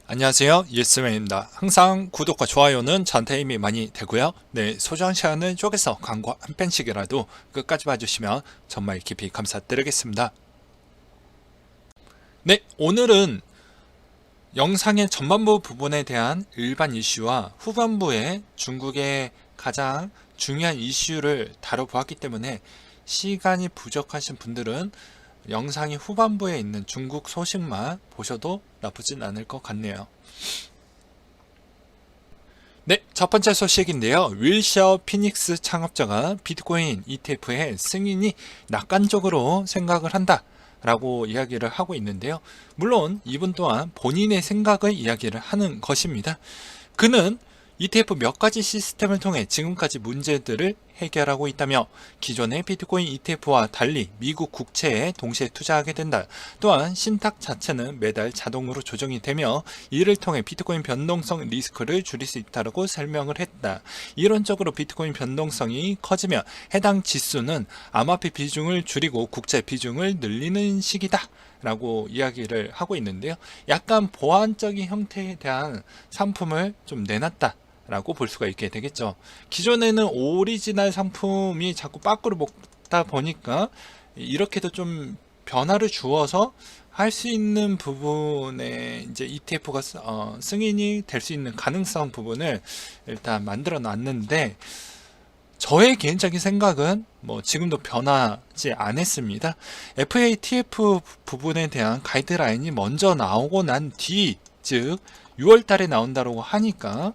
안녕하세요, 예스맨입니다. 항상 구독과 좋아요는 저한테 힘이 많이 되고요. 네, 소중한 시간을 쪼개서 광고 한 편씩이라도 끝까지 봐주시면 정말 깊이 감사드리겠습니다. 네, 오늘은 영상의 전반부 부분에 대한 일반 이슈와 후반부에 중국의 가장 중요한 이슈를 다뤄보았기 때문에 시간이 부족하신 분들은 영상의 후반부에 있는 중국 소식만 보셔도 나쁘진 않을 것 같네요. 네, 첫 번째 소식인데요. 윌셔 피닉스 창업자가 비트코인 ETF의 승인이 낙관적으로 생각을 한다 라고 이야기를 하고 있는데요. 물론 이분 또한 본인의 생각을 이야기를 하는 것입니다. 그는 ETF 몇 가지 시스템을 통해 지금까지 문제들을 해결하고 있다며 기존의 비트코인 ETF와 달리 미국 국채에 동시에 투자하게 된다. 또한 신탁 자체는 매달 자동으로 조정이 되며 이를 통해 비트코인 변동성 리스크를 줄일 수 있다고 설명을 했다. 이론적으로 비트코인 변동성이 커지면 해당 지수는 암호화폐 비중을 줄이고 국채 비중을 늘리는 시기다 라고 이야기를 하고 있는데요. 약간 보완적인 형태에 대한 상품을 좀 내놨다 라고 볼 수가 있게 되겠죠. 기존에는 오리지널 상품이 자꾸 빠꾸를 먹다 보니까 이렇게도 좀 변화를 주어서 할 수 있는 부분에 이제 ETF가 승인이 될 수 있는 가능성 부분을 일단 만들어 놨는데, 저의 개인적인 생각은 지금도 변하지 않았습니다. FATF 부분에 대한 가이드라인이 먼저 나오고 난 뒤, 즉 6월 달에 나온다고 하니까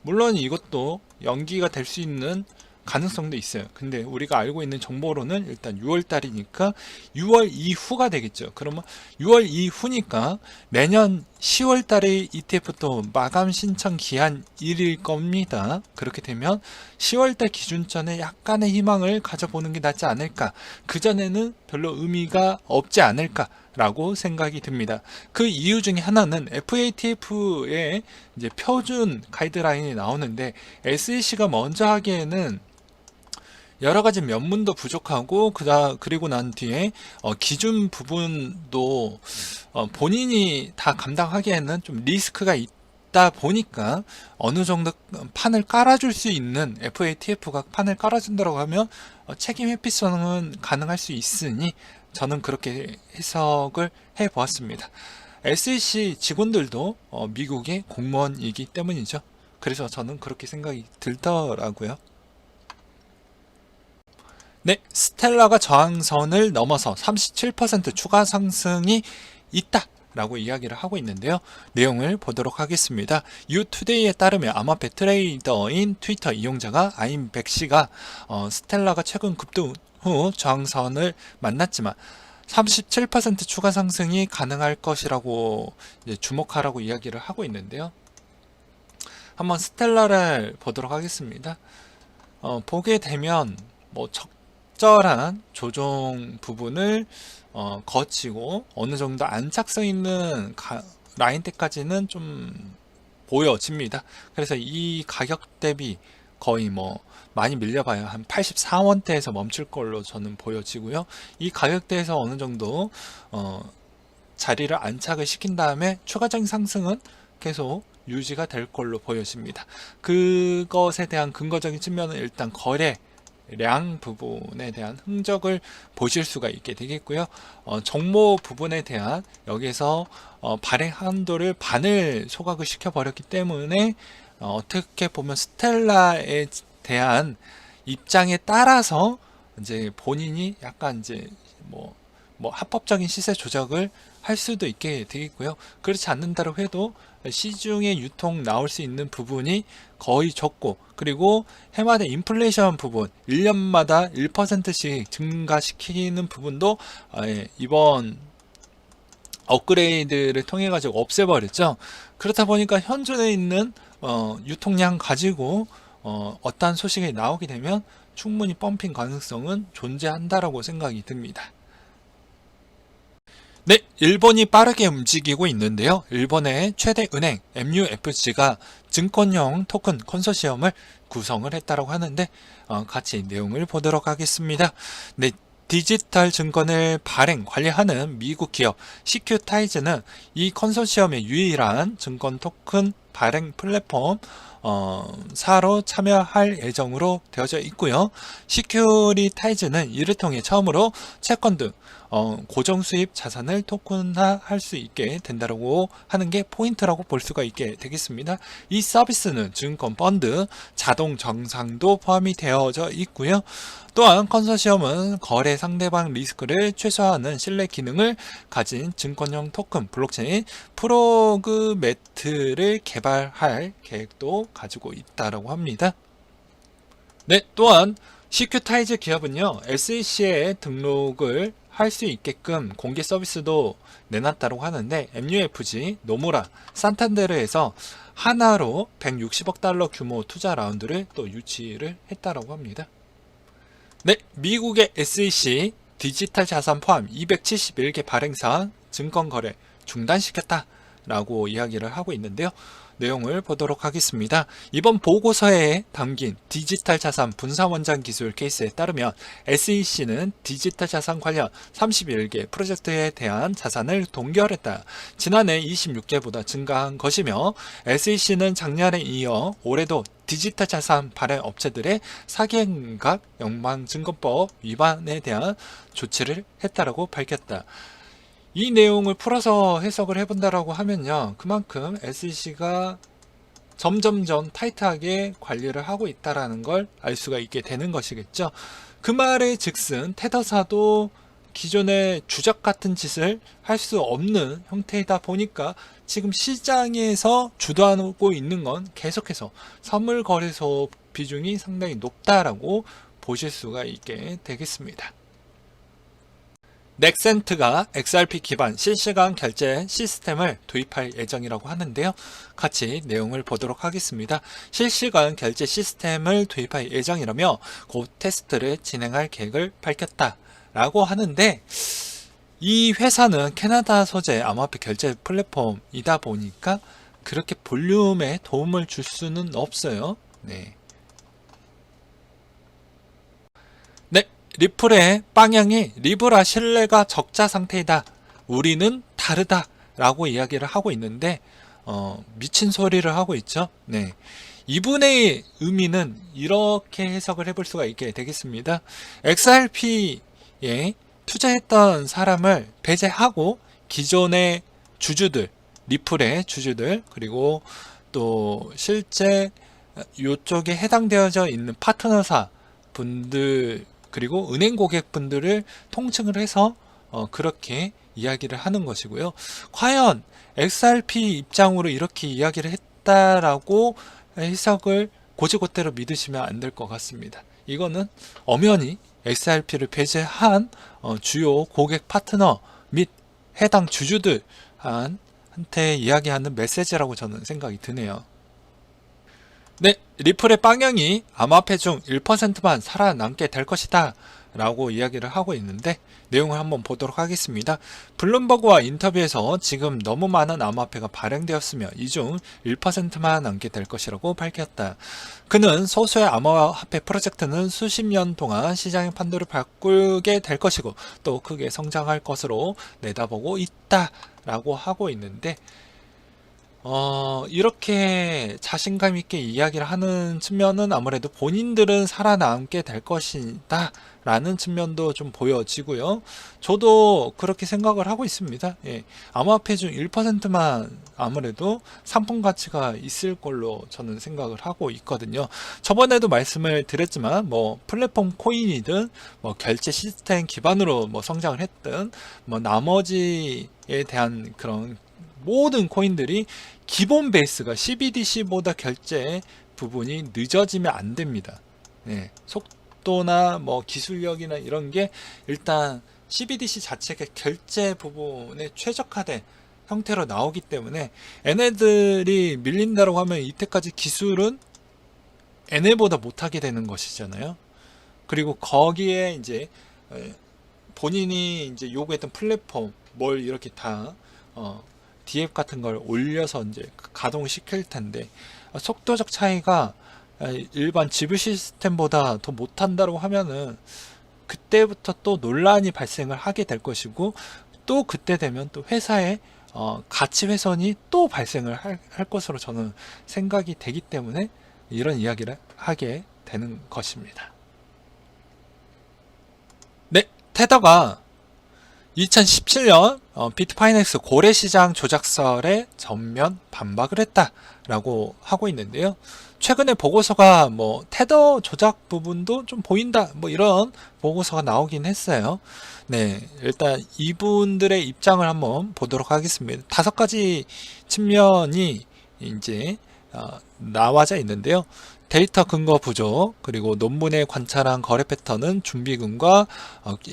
물론 이것도 연기가 될 수 있는 가능성도 있어요. 근데 우리가 알고 있는 정보로는 일단 6월 달이니까 6월 이후가 되겠죠. 그러면 6월 이후니까 내년 10월 달에 ETF도 마감 신청 기한 1일 겁니다. 그렇게 되면 10월 달 기준전에 약간의 희망을 가져보는 게 낫지 않을까. 그전에는 별로 의미가 없지 않을까 라고 생각이 듭니다. 그 이유 중에 하나는 FATF의 이제 표준 가이드라인이 나오는데 SEC가 먼저 하기에는 여러 가지 면문도 부족하고 그리고 난 뒤에 기준 부분도 본인이 다 감당하기에는 좀 리스크가 있다 보니까 어느 정도 판을 깔아줄 수 있는 FATF가 판을 깔아준다고 하면 책임 회피성은 가능할 수 있으니 저는 그렇게 해석을 해보았습니다. SEC 직원들도 미국의 공무원이기 때문이죠. 그래서 저는 그렇게 생각이 들더라고요. 네, 스텔라가 저항선을 넘어서 37% 추가 상승이 있다 라고 이야기를 하고 있는데요. 내용을 보도록 하겠습니다. 유투데이에 따르면 암호화폐 트레이더인 트위터 이용자가 아임백씨가 스텔라가 최근 급등 후 저항선을 만났지만 37% 추가 상승이 가능할 것이라고 주목하라고 이야기를 하고 있는데요. 한번 스텔라를 보도록 하겠습니다. 보게 되면 적절한 조정 부분을 거치고 어느 정도 안착성 있는 라인 때까지는 좀 보여집니다. 그래서 이 가격 대비 거의 많이 밀려봐야 한 84원대에서 멈출 걸로 저는 보여지고요. 이 가격대에서 어느 정도 자리를 안착을 시킨 다음에 추가적인 상승은 계속 유지가 될 걸로 보여집니다. 그것에 대한 근거적인 측면은 일단 거래량 부분에 대한 흔적을 보실 수가 있게 되겠고요. 정모 부분에 대한 여기서 발행 한도를 반을 소각을 시켜버렸기 때문에 어떻게 보면 스텔라에 대한 입장에 따라서 이제 본인이 약간 이제 합법적인 시세 조작을 할 수도 있게 되겠고요. 그렇지 않는다고 해도 시중에 유통 나올 수 있는 부분이 거의 적고, 그리고 해마다 인플레이션 부분 1년마다 1%씩 증가시키는 부분도 이번 업그레이드를 통해 가지고 없애버렸죠. 그렇다 보니까 현존에 있는 유통량 가지고 어떠한 소식이 나오게 되면 충분히 펌핑 가능성은 존재한다라고 생각이 듭니다. 네, 일본이 빠르게 움직이고 있는데요. 일본의 최대 은행 MUFG가 증권형 토큰 컨소시엄을 구성을 했다고 하는데 같이 내용을 보도록 하겠습니다. 네, 디지털 증권을 발행, 관리하는 미국 기업 시큐타이즈는 이 컨소시엄의 유일한 증권 토큰 발행 플랫폼 사로 참여할 예정으로 되어져 있고요. 시큐리타이즈는 이를 통해 처음으로 채권 등 고정 수입 자산을 토큰화할 수 있게 된다고 하는 게 포인트라고 볼 수가 있게 되겠습니다. 이 서비스는 증권, 펀드, 자동 정상도 포함이 되어져 있고요. 또한 컨소시엄은 거래 상대방 리스크를 최소화하는 신뢰 기능을 가진 증권형 토큰 블록체인 프로그매트를 개발할 계획도 가지고 있다고 합니다. 네, 또한 시큐타이즈 기업은요, SEC에 등록을 할 수 있게끔 공개 서비스도 내놨다고 하는데, MUFG, 노무라, 산탄데르에서 하나로 160억 달러 규모 투자 라운드를 또 유치를 했다고 합니다. 네, 미국의 SEC 디지털 자산 포함 271개 발행사항 증권 거래 중단시켰다 라고 이야기를 하고 있는데요. 내용을 보도록 하겠습니다. 이번 보고서에 담긴 디지털 자산 분산 원장 기술 케이스에 따르면 SEC는 디지털 자산 관련 31개 프로젝트에 대한 자산을 동결했다. 지난해 26개보다 증가한 것이며, SEC는 작년에 이어 올해도 디지털 자산 발행 업체들의 사기행각 영망증권법 위반에 대한 조치를 했다라고 밝혔다. 이 내용을 풀어서 해석을 해본다라고 하면요, 그만큼 SEC가 점점점 타이트하게 관리를 하고 있다라는 걸 알 수가 있게 되는 것이겠죠. 그 말의 즉슨 테더사도 기존의 주작 같은 짓을 할 수 없는 형태이다 보니까 지금 시장에서 주도하고 있는 건 계속해서 선물 거래소 비중이 상당히 높다라고 보실 수가 있게 되겠습니다. 넥센트가 XRP 기반 실시간 결제 시스템을 도입할 예정이라고 하는데요. 같이 내용을 보도록 하겠습니다. 실시간 결제 시스템을 도입할 예정이라며 곧 테스트를 진행할 계획을 밝혔다라고 하는데, 이 회사는 캐나다 소재 암호화폐 결제 플랫폼이다 보니까 그렇게 볼륨에 도움을 줄 수는 없어요. 네. 리플의 방향이 리브라 신뢰가 적자 상태이다, 우리는 다르다 라고 이야기를 하고 있는데, 미친 소리를 하고 있죠. 네. 이분의 의미는 이렇게 해석을 해볼 수가 있게 되겠습니다. XRP에 투자했던 사람을 배제하고 기존의 주주들, 리플의 주주들, 그리고 또 실제 이쪽에 해당되어져 있는 파트너사 분들, 그리고 은행 고객분들을 통칭을 해서 그렇게 이야기를 하는 것이고요. 과연 XRP 입장으로 이렇게 이야기를 했다라고 해석을 고지고대로 믿으시면 안 될 것 같습니다. 이거는 엄연히 XRP를 배제한 주요 고객 파트너 및 해당 주주들한테 이야기하는 메시지라고 저는 생각이 드네요. 네, 리플의 방향이 암호화폐 중 1%만 살아남게 될 것이다 라고 이야기를 하고 있는데, 내용을 한번 보도록 하겠습니다. 블룸버그와 인터뷰에서 지금 너무 많은 암호화폐가 발행되었으며 이 중 1%만 남게 될 것이라고 밝혔다. 그는 소수의 암호화폐 프로젝트는 수십 년 동안 시장의 판도를 바꾸게 될 것이고 또 크게 성장할 것으로 내다보고 있다 라고 하고 있는데, 이렇게 자신감 있게 이야기를 하는 측면은 아무래도 본인들은 살아남게 될 것이다 라는 측면도 좀 보여지고요. 저도 그렇게 생각을 하고 있습니다. 예, 암호화폐 중 1%만 아무래도 상품 가치가 있을 걸로 저는 생각을 하고 있거든요. 저번에도 말씀을 드렸지만 뭐 플랫폼 코인이든 뭐 결제 시스템 기반으로 뭐 성장을 했든 뭐 나머지에 대한 그런 모든 코인들이 기본 베이스가 CBDC보다 결제 부분이 늦어지면 안 됩니다. 네, 속도나 뭐 기술력이나 이런 게 일단 CBDC 자체가 결제 부분에 최적화된 형태로 나오기 때문에 얘네들이 밀린다고 하면 이때까지 기술은 얘네보다 못하게 되는 것이잖아요. 그리고 거기에 이제 본인이 이제 요구했던 플랫폼 뭘 이렇게 다 DF 같은 걸 올려서 이제 가동시킬 텐데, 속도적 차이가 일반 지불 시스템보다 더 못한다고 하면은 그때부터 또 논란이 발생을 하게 될 것이고, 또 그때 되면 또 회사에 가치 훼손이 또 발생을 할 것으로 저는 생각이 되기 때문에 이런 이야기를 하게 되는 것입니다. 네, 테더가 2017년 비트파이넥스 고래시장 조작설에 전면 반박을 했다라고 하고 있는데요. 최근에 보고서가 뭐 테더 조작 부분도 좀 보인다, 뭐 이런 보고서가 나오긴 했어요. 네, 일단 이분들의 입장을 한번 보도록 하겠습니다. 5가지 측면이 이제 나와져 있는데요. 데이터 근거 부족, 그리고 논문에 관찰한 거래 패턴은 준비금과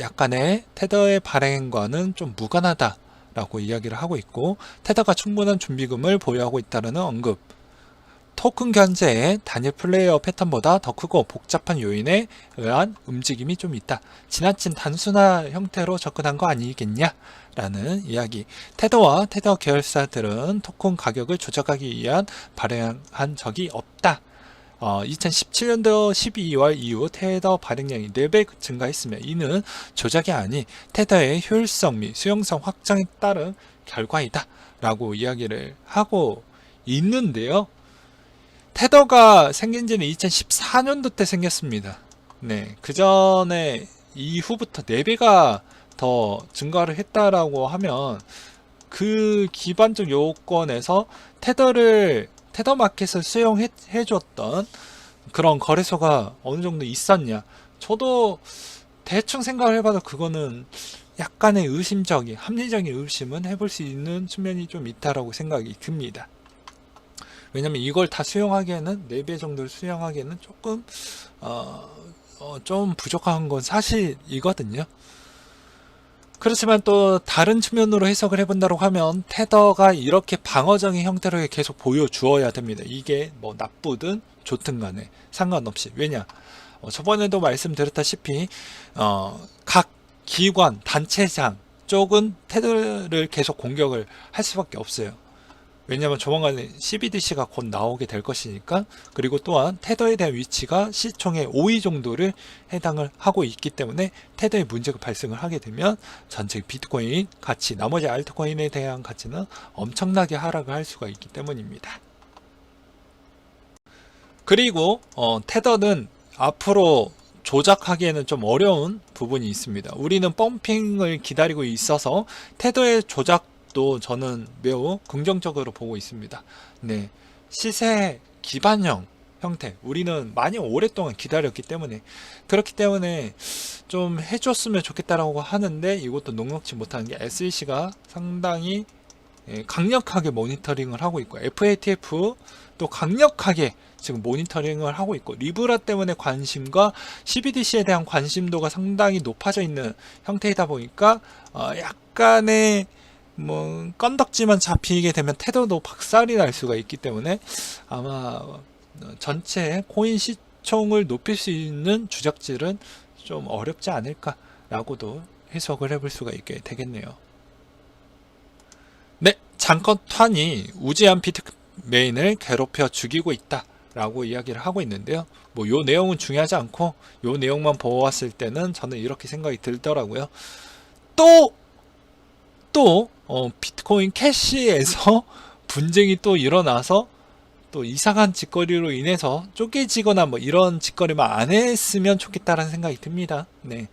약간의 테더의 발행과는 좀 무관하다라고 이야기를 하고 있고, 테더가 충분한 준비금을 보유하고 있다는 언급, 토큰 견제의 단일 플레이어 패턴보다 더 크고 복잡한 요인에 의한 움직임이 좀 있다. 지나친 단순화 형태로 접근한 거 아니겠냐? 라는 이야기. 테더와 테더 계열사들은 토큰 가격을 조작하기 위한 발행한 적이 없다. 2017년도 12월 이후 테더 발행량이 4배 증가했으며 이는 조작이 아닌 테더의 효율성 및 수용성 확장에 따른 결과이다 라고 이야기를 하고 있는데요. 테더가 생긴 지는 2014년도 때 생겼습니다. 네, 그 전에 이후부터 4배가 더 증가를 했다라고 하면 그 기반적 요건에서 테더 마켓을 수용해 줬던 그런 거래소가 어느 정도 있었냐. 저도 대충 생각을 해봐도 그거는 약간의 합리적인 의심은 해볼 수 있는 측면이 좀 있다라고 생각이 듭니다. 왜냐면 이걸 다 수용하기에는 4배 정도를 수용하기에는 조금 좀 부족한 건 사실이거든요. 그렇지만 또 다른 측면으로 해석을 해본다고 하면 테더가 이렇게 방어적인 형태로 계속 보여주어야 됩니다. 이게 뭐 나쁘든 좋든 간에 상관없이. 왜냐, 저번에도 말씀드렸다시피 각 기관, 단체장 쪽은 테더를 계속 공격을 할 수밖에 없어요. 왜냐하면 조만간에 CBDC가 곧 나오게 될 것이니까. 그리고 또한 테더에 대한 위치가 시총의 5위 정도를 해당을 하고 있기 때문에 테더의 문제가 발생을 하게 되면 전체 비트코인 가치, 나머지 알트코인에 대한 가치는 엄청나게 하락을 할 수가 있기 때문입니다. 그리고 테더는 앞으로 조작하기에는 좀 어려운 부분이 있습니다. 우리는 펌핑을 기다리고 있어서 테더의 조작도 저는 매우 긍정적으로 보고 있습니다. 네, 시세 기반형 형태, 우리는 많이 오랫동안 기다렸기 때문에, 그렇기 때문에 좀 해줬으면 좋겠다라고 하는데, 이것도 녹록지 못하는 게 SEC가 상당히 강력하게 모니터링을 하고 있고, FATF 또 강력하게 지금 모니터링을 하고 있고, 리브라 때문에 관심과 CBDC에 대한 관심도가 상당히 높아져 있는 형태이다 보니까 약간의 뭐 건덕지만 잡히게 되면 테더도 박살이 날 수가 있기 때문에 아마 전체 코인 시총을 높일 수 있는 주작질은 좀 어렵지 않을까라고도 해석을 해볼 수가 있게 되겠네요. 네, 장건탄이 우지한 비트메인을 괴롭혀 죽이고 있다 라고 이야기를 하고 있는데요. 뭐 요 내용은 중요하지 않고 요 내용만 보았을 때는 저는 이렇게 생각이 들더라고요. 또 비트코인 캐시에서 분쟁이 또 일어나서 또 이상한 짓거리로 인해서 쪼개지거나 뭐 이런 짓거리만 안 했으면 좋겠다라는 생각이 듭니다. 네,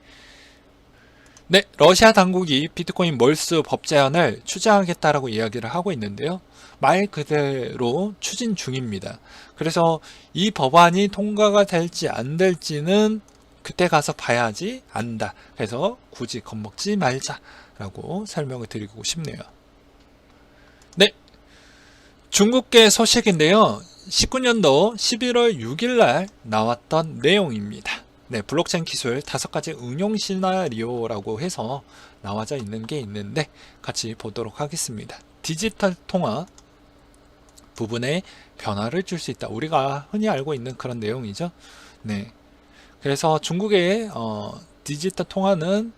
러시아 당국이 비트코인 몰수 법 제안을 추진하겠다라고 이야기를 하고 있는데요. 말 그대로 추진 중입니다. 그래서 이 법안이 통과가 될지 안 될지는 그때 가서 봐야지 안다. 그래서 굳이 겁먹지 말자라고 설명을 드리고 싶네요. 네, 중국계 소식인데요. 19년도 11월 6일 날 나왔던 내용입니다. 네, 블록체인 기술 5가지 응용 시나리오라고 해서 나와져 있는 게 있는데 같이 보도록 하겠습니다. 디지털 통화 부분에 변화를 줄 수 있다. 우리가 흔히 알고 있는 그런 내용이죠. 네, 그래서 중국의 디지털 통화는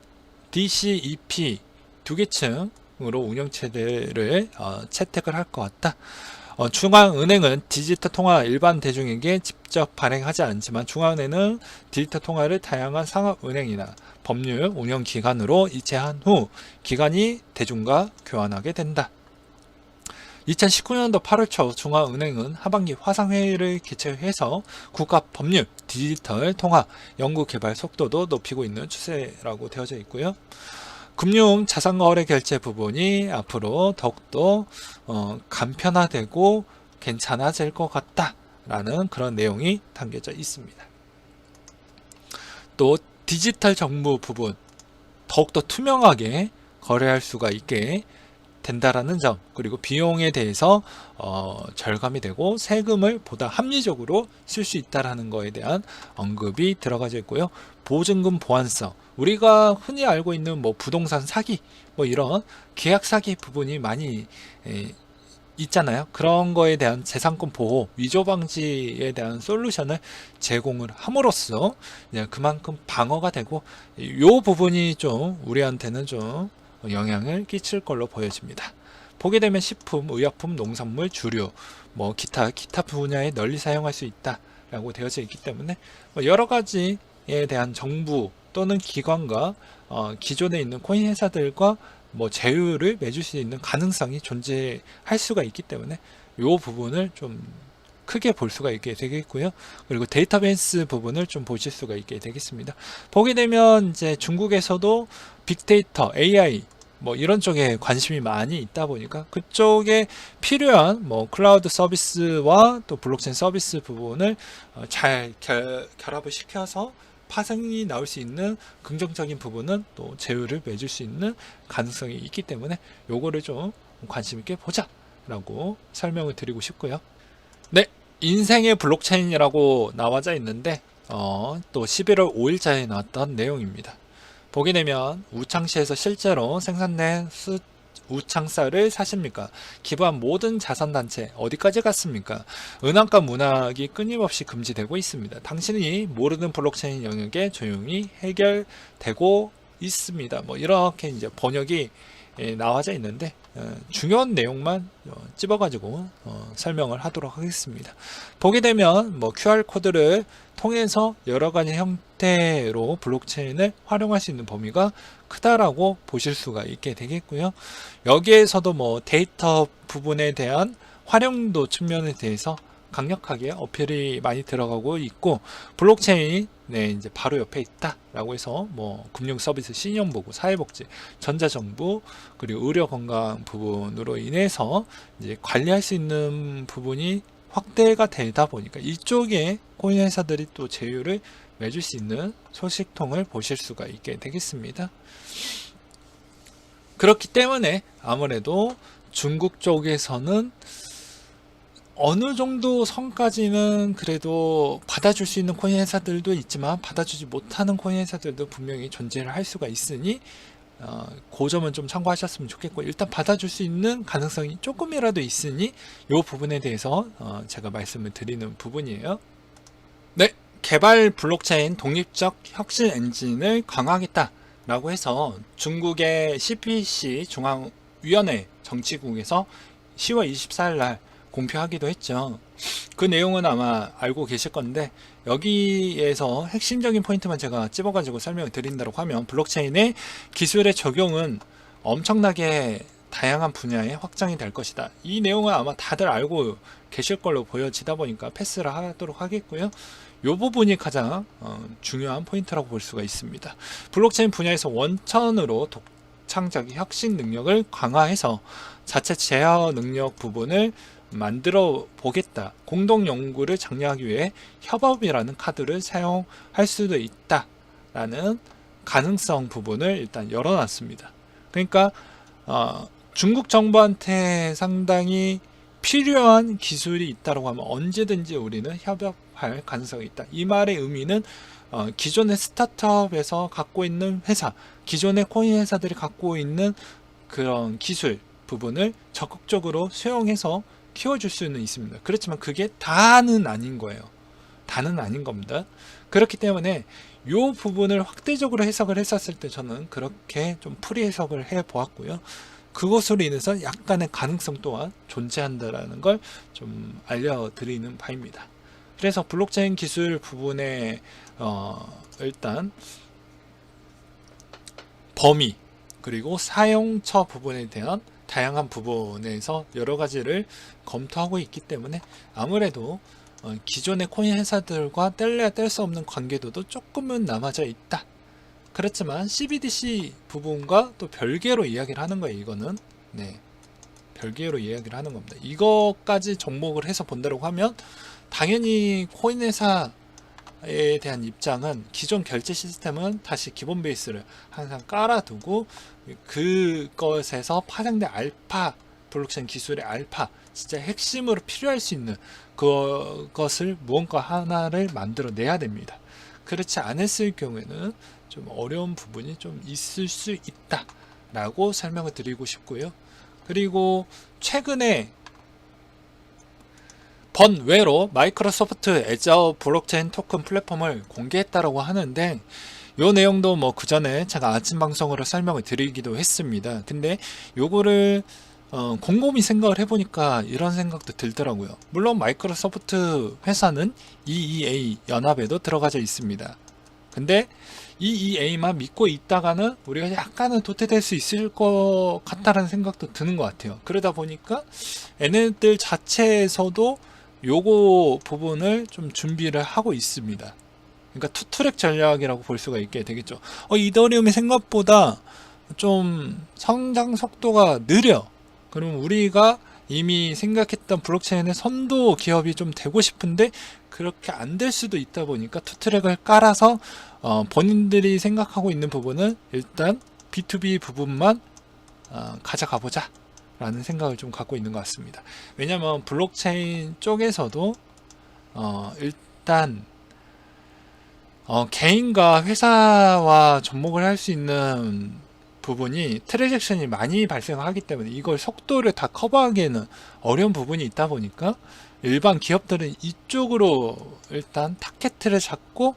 DCEP 2계층으로 운영체제를 채택을 할 것 같다. 중앙은행은 디지털 통화 일반 대중에게 직접 발행하지 않지만 중앙은행은 디지털 통화를 다양한 상업은행이나 법률 운영기관으로 이체한 후 기관이 대중과 교환하게 된다. 2019년도 8월 초 중앙은행은 하반기 화상회의를 개최해서 국가 법률, 디지털 통화, 연구 개발 속도도 높이고 있는 추세라고 되어져 있고요. 금융 자산거래 결제 부분이 앞으로 더욱더 간편화되고 괜찮아질 것 같다라는 그런 내용이 담겨져 있습니다. 또 디지털 정부 부분 더욱더 투명하게 거래할 수가 있게 된다라는 점, 그리고 비용에 대해서 절감이 되고 세금을 보다 합리적으로 쓸 수 있다라는 거에 대한 언급이 들어가져 있고요. 보증금 보완성, 우리가 흔히 알고 있는 뭐 부동산 사기, 뭐 이런 계약 사기 부분이 많이 있잖아요. 그런 거에 대한 재산권 보호, 위조 방지에 대한 솔루션을 제공을 함으로써 그만큼 방어가 되고, 이 부분이 좀 우리한테는 좀 영향을 끼칠 걸로 보여집니다. 보게 되면 식품, 의약품, 농산물, 주류, 뭐 기타 분야에 널리 사용할 수 있다라고 되어져 있기 때문에 여러 가지에 대한 정부 또는 기관과 기존에 있는 코인 회사들과 뭐 제휴를 맺을 수 있는 가능성이 존재할 수가 있기 때문에 이 부분을 좀 크게 볼 수가 있게 되겠고요. 그리고 데이터베이스 부분을 좀 보실 수가 있게 되겠습니다. 보게 되면 이제 중국에서도 빅데이터, AI 뭐 이런 쪽에 관심이 많이 있다 보니까 그쪽에 필요한 뭐 클라우드 서비스와 또 블록체인 서비스 부분을 잘 결합을 시켜서 파생이 나올 수 있는 긍정적인 부분은 또 제휴를 맺을 수 있는 가능성이 있기 때문에 요거를 좀 관심 있게 보자 라고 설명을 드리고 싶고요. 네, 인생의 블록체인이라고 나와져 있는데 또 11월 5일자에 나왔던 내용입니다. 보게 되면 우창시에서 실제로 생산된 우창쌀을 사십니까? 기부한 모든 자선단체 어디까지 갔습니까? 은행과 문학이 끊임없이 금지되고 있습니다. 당신이 모르는 블록체인 영역에 조용히 해결되고 있습니다. 뭐 이렇게 이제 번역이 나와져 있는데 중요한 내용만 찝어가지고 설명을 하도록 하겠습니다. 보게 되면 뭐 QR코드를 통해서 여러 가지 형태로 블록체인을 활용할 수 있는 범위가 크다라고 보실 수가 있게 되겠고요. 여기에서도 뭐 데이터 부분에 대한 활용도 측면에 대해서 강력하게 어필이 많이 들어가고 있고, 블록체인이 이제 바로 옆에 있다라고 해서 뭐 금융 서비스, 신용보고, 사회복지, 전자정부, 그리고 의료건강 부분으로 인해서 이제 관리할 수 있는 부분이 확대가 되다 보니까 이쪽에 코인 회사들이 또 제휴를 맺을 수 있는 소식통을 보실 수가 있게 되겠습니다. 그렇기 때문에 아무래도 중국 쪽에서는 어느 정도 선까지는 그래도 받아줄 수 있는 코인 회사들도 있지만 받아주지 못하는 코인 회사들도 분명히 존재를 할 수가 있으니 그 점은 좀 참고하셨으면 좋겠고, 일단 받아줄 수 있는 가능성이 조금이라도 있으니 이 부분에 대해서 제가 말씀을 드리는 부분이에요. 네, 개발 블록체인 독립적 혁신 엔진을 강화하겠다 라고 해서 중국의 CPC 중앙위원회 정치국에서 10월 24일 날 공표하기도 했죠. 그 내용은 아마 알고 계실 건데, 여기에서 핵심적인 포인트만 제가 찝어가지고 설명을 드린다고 하면, 블록체인의 기술의 적용은 엄청나게 다양한 분야에 확장이 될 것이다. 이 내용은 아마 다들 알고 계실 걸로 보여지다 보니까 패스를 하도록 하겠고요. 이 부분이 가장 중요한 포인트라고 볼 수가 있습니다. 블록체인 분야에서 원천으로 독창적 혁신 능력을 강화해서 자체 제어 능력 부분을 만들어 보겠다. 공동 연구를 장려하기 위해 협업이라는 카드를 사용할 수도 있다라는 가능성 부분을 일단 열어놨습니다. 그러니까 중국 정부한테 상당히 필요한 기술이 있다고 하면 언제든지 우리는 협업할 가능성이 있다. 이 말의 의미는 기존의 스타트업에서 갖고 있는 회사, 기존의 코인 회사들이 갖고 있는 그런 기술 부분을 적극적으로 수용해서 키워줄 수는 있습니다. 그렇지만 그게 다는 아닌 거예요. 다는 아닌 겁니다. 그렇기 때문에 이 부분을 확대적으로 해석을 했었을 때 저는 그렇게 좀 풀이 해석을 해 보았고요. 그것으로 인해서 약간의 가능성 또한 존재한다라는 걸 좀 알려드리는 바입니다. 그래서 블록체인 기술 부분에 일단 범위 그리고 사용처 부분에 대한 다양한 부분에서 여러 가지를 검토하고 있기 때문에 아무래도 기존의 코인 회사들과 뗄래야 뗄 수 없는 관계도도 조금은 남아져 있다. 그렇지만 CBDC 부분과 또 별개로 이야기를 하는 거예요. 이거는 별개로 이야기를 하는 겁니다. 이것까지 접목을 해서 본다고 하면 당연히 코인 회사에 대한 입장은 기존 결제 시스템은 다시 기본 베이스를 항상 깔아두고 그것에서 파생된 알파 블록체인 기술의 알파 진짜 핵심으로 필요할 수 있는 그것을 무언가 하나를 만들어내야 됩니다. 그렇지 않았을 경우에는 좀 어려운 부분이 좀 있을 수 있다 라고 설명을 드리고 싶고요. 그리고 최근에 번외로 마이크로소프트 애저 블록체인 토큰 플랫폼을 공개했다라고 하는데 요 내용도 뭐 그 전에 제가 아침 방송으로 설명을 드리기도 했습니다. 근데 요거를 곰곰이 생각을 해보니까 이런 생각도 들더라고요. 물론 마이크로소프트 회사는 EEA 연합에도 들어가져 있습니다. 근데 EEA만 믿고 있다가는 우리가 약간은 도태될 수 있을 것 같다라는 생각도 드는 것 같아요. 그러다 보니까 얘네들 자체에서도 요거 부분을 좀 준비를 하고 있습니다. 그러니까 투트랙 전략이라고 볼 수가 있게 되겠죠. 이더리움이 생각보다 좀 성장 속도가 느려. 그럼 우리가 이미 생각했던 블록체인의 선도 기업이 좀 되고 싶은데 그렇게 안 될 수도 있다 보니까 투트랙을 깔아서 본인들이 생각하고 있는 부분은 일단 B2B 부분만 가져가 보자 라는 생각을 좀 갖고 있는 것 같습니다. 왜냐하면 블록체인 쪽에서도 일단 개인과 회사와 접목을 할 수 있는 부분이 트랜잭션이 많이 발생하기 때문에 이걸 속도를 다 커버하기에는 어려운 부분이 있다 보니까 일반 기업들은 이쪽으로 일단 타겟을 잡고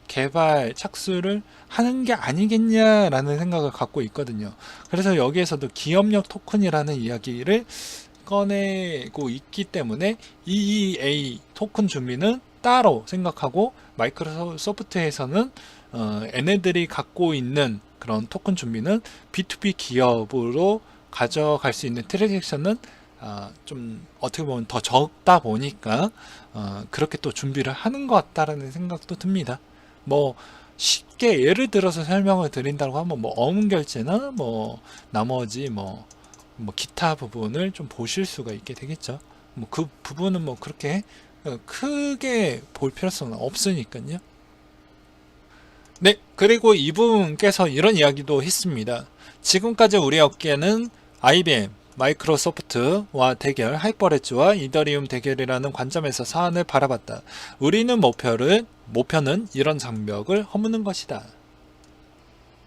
개발 착수를 하는 게 아니겠냐라는 생각을 갖고 있거든요. 그래서 여기에서도 기업력 토큰이라는 이야기를 꺼내고 있기 때문에 EEA 토큰 준비는 따로 생각하고 마이크로소프트에서는 얘네들이 갖고 있는 그런 토큰 준비는 B2B 기업으로 가져갈 수 있는 트랜잭션은 좀 어떻게 보면 더 적다 보니까 그렇게 또 준비를 하는 것 같다라는 생각도 듭니다. 뭐 쉽게 예를 들어서 설명을 드린다고 하면 뭐 어음결제나 뭐 나머지 뭐 기타 부분을 좀 보실 수가 있게 되겠죠. 뭐 그 부분은 뭐 그렇게 크게 볼 필요성은 없으니까요. 네, 그리고 이분께서 이런 이야기도 했습니다. 지금까지 우리 업계는 IBM, 마이크로소프트와 대결, 하이퍼레츠와 이더리움 대결이라는 관점에서 사안을 바라봤다. 우리는 목표는 이런 장벽을 허무는 것이다.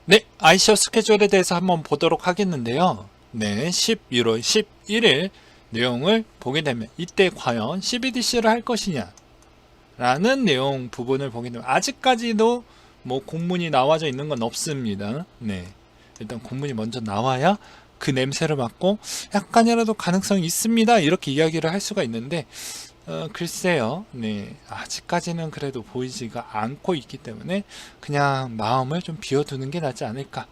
네, ICO 스케줄에 대해서 한번 보도록 하겠는데요. 네, 11월 11일 내용을 보게 되면 이때 과연 CBDC를 할 것이냐 라는 내용 부분을 보게 되면 아직까지도 뭐 공문이 나와져 있는 건 없습니다. 네, 일단 공문이 먼저 나와야 그 냄새를 맡고 약간이라도 가능성이 있습니다 이렇게 이야기를 할 수가 있는데 글쎄요. 네, 아직까지는 그래도 보이지가 않고 있기 때문에 그냥 마음을 좀 비워두는 게 낫지 않을까.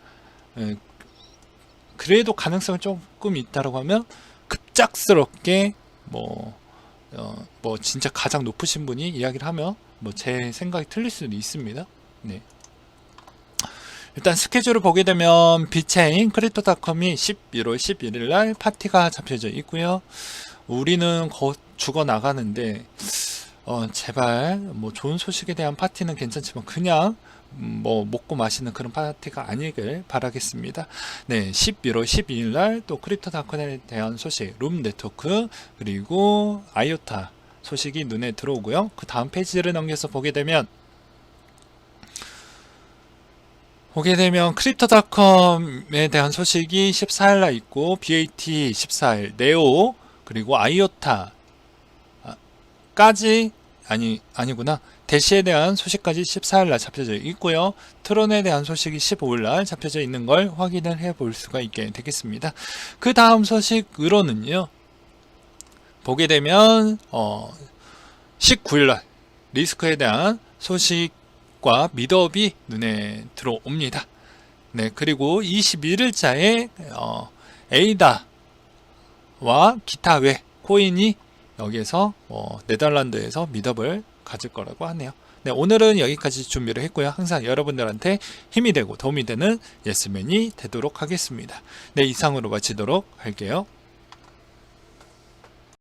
그래도 가능성이 조금 있다고 하면 급작스럽게 뭐 진짜 가장 높으신 분이 이야기를 하면 뭐 제 생각이 틀릴 수도 있습니다. 네. 일단 스케줄을 보게 되면 비체인 크립토닷컴이 11월 11일 날 파티가 잡혀져 있고요. 우리는 죽어 나가는데 제발 뭐 좋은 소식에 대한 파티는 괜찮지만 그냥 뭐 먹고 마시는 그런 파티가 아니길 바라겠습니다. 네, 11월 12일 날 또 크립토닷컴에 대한 소식, 룸 네트워크 그리고 아이오타 소식이 눈에 들어오고요. 그 다음 페이지를 넘겨서 보게 되면 크립토닷컴에 대한 소식이 14일 날 있고 BAT 14일, 네오 그리고 아이오타까지 아니구나. 대시에 대한 소식까지 14일날 잡혀져 있고요. 트론에 대한 소식이 15일날 잡혀져 있는 걸 확인을 해 볼 수가 있게 되겠습니다. 그 다음 소식으로는요, 보게 되면 19일날 리스크에 대한 소식과 미드업이 눈에 들어옵니다. 네, 그리고 21일자에 에이다와 기타 외 코인이 여기에서 네덜란드에서 미드업을 가질 거라고 하네요. 네, 오늘은 여기까지 준비를 했고요. 항상 여러분들한테 힘이 되고 도움이 되는 예스맨이 되도록 하겠습니다. 네, 이상으로 마치도록 할게요.